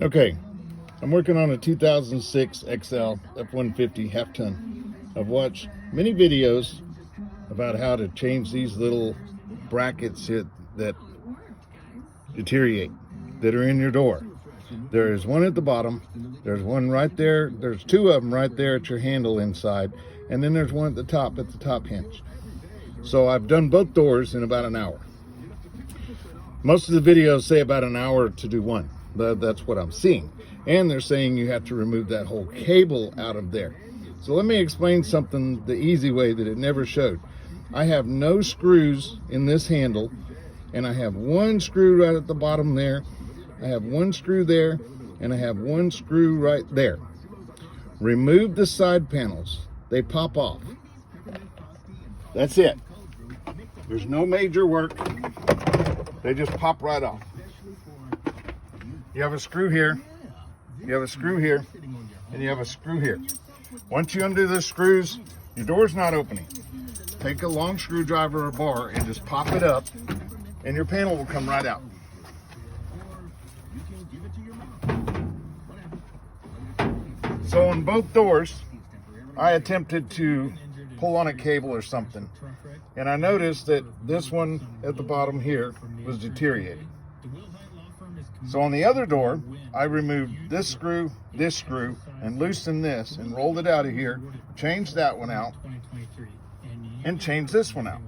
Okay, I'm working on a 2006 XL F150 half ton. I've watched many videos about how to change these little brackets that deteriorate, that are in your door. There's one at the bottom, there's one right there, there's two of them right there at your handle inside, and then there's one at the top hinge. So I've done both doors in about an hour. Most of the videos say about an hour to do one. That's what I'm seeing. And they're saying you have to remove that whole cable out of there. So let me explain something the easy way that it never showed. I have no screws in this handle, and I have one screw right at the bottom there. I have one screw there, and I have one screw right there. Remove the side panels. They pop off. That's it. There's no major work. They just pop right off. You have a screw here, you have a screw here, and you have a screw here. Once you undo the screws, your door's not opening. Take a long screwdriver or bar and just pop it up, and your panel will come right out. So on both doors, I attempted to pull on a cable or something, and I noticed that this one at the bottom here was deteriorating. So on the other door, I removed this screw, and loosened this and rolled it out of here, changed that one out, and changed this one out.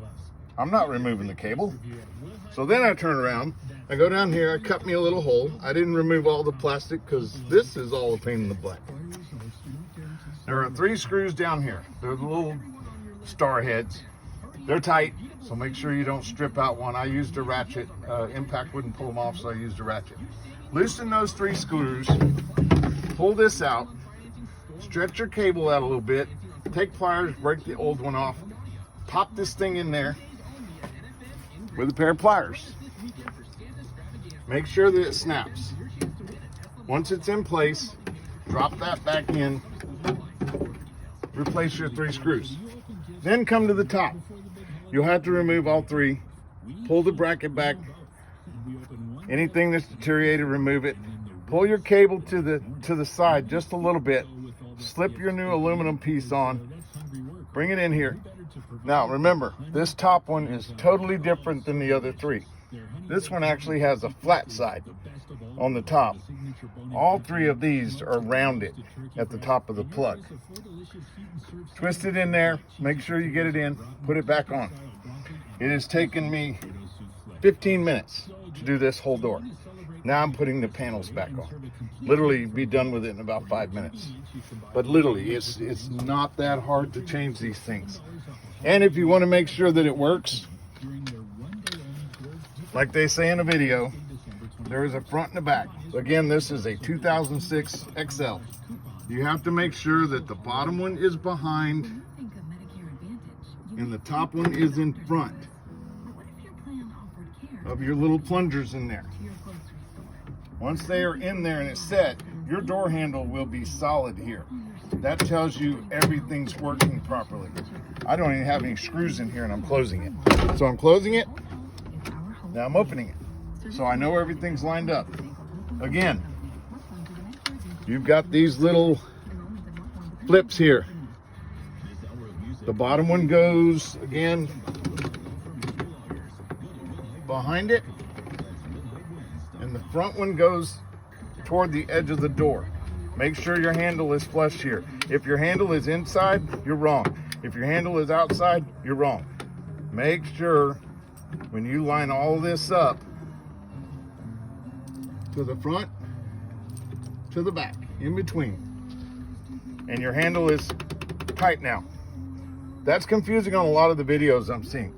I'm not removing the cable. So then I turn around, I go down here, I cut me a little hole. I didn't remove all the plastic because this is all a pain in the butt. There are 3 screws down here. They're the little star heads. They're tight, so make sure you don't strip out one. I used a ratchet. Impact wouldn't pull them off, so I used a ratchet. Loosen those 3 screws, pull this out, stretch your cable out a little bit, take pliers, break the old one off, pop this thing in there with a pair of pliers. Make sure that it snaps. Once it's in place, drop that back in, replace your 3 screws. Then come to the top. You'll have to remove all 3, pull the bracket back, anything that's deteriorated, remove it, pull your cable to the side just a little bit, slip your new aluminum piece on, bring it in here. Now remember, this top one is totally different than the other 3. This one actually has a flat side on the top. All 3 of these are rounded at the top of the plug. Twist it in there, make sure you get it in, put it back on. It has taken me 15 minutes to do this whole door. Now I'm putting the panels back on. Literally be done with it in about 5 minutes. But literally, it's not that hard to change these things. And if you want to make sure that it works, like they say in a video, there is a front and a back. Again, this is a 2006 XL. You have to make sure that the bottom one is behind and the top one is in front of your little plungers in there. Once they are in there and it's set, your door handle will be solid here. That tells you everything's working properly. I don't even have any screws in here and I'm closing it. So I'm closing it, now I'm opening it. So I know everything's lined up. Again, you've got these little flips here. The bottom one goes, again, behind it, and the front one goes toward the edge of the door. Make sure your handle is flush here. If your handle is inside, you're wrong. If your handle is outside, you're wrong. Make sure when you line all this up, to the front, to the back, in between, and your handle is tight now. That's confusing on a lot of the videos I'm seeing.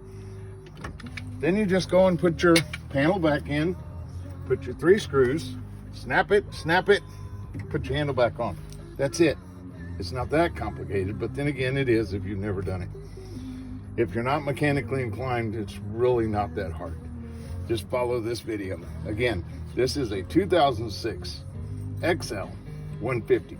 Then you just go and put your panel back in, put your 3 screws, snap it, put your handle back on. That's it. It's not that complicated, but then again, it is if you've never done it. If you're not mechanically inclined, it's really not that hard. Just follow this video. Again, this is a 2006 XL 150.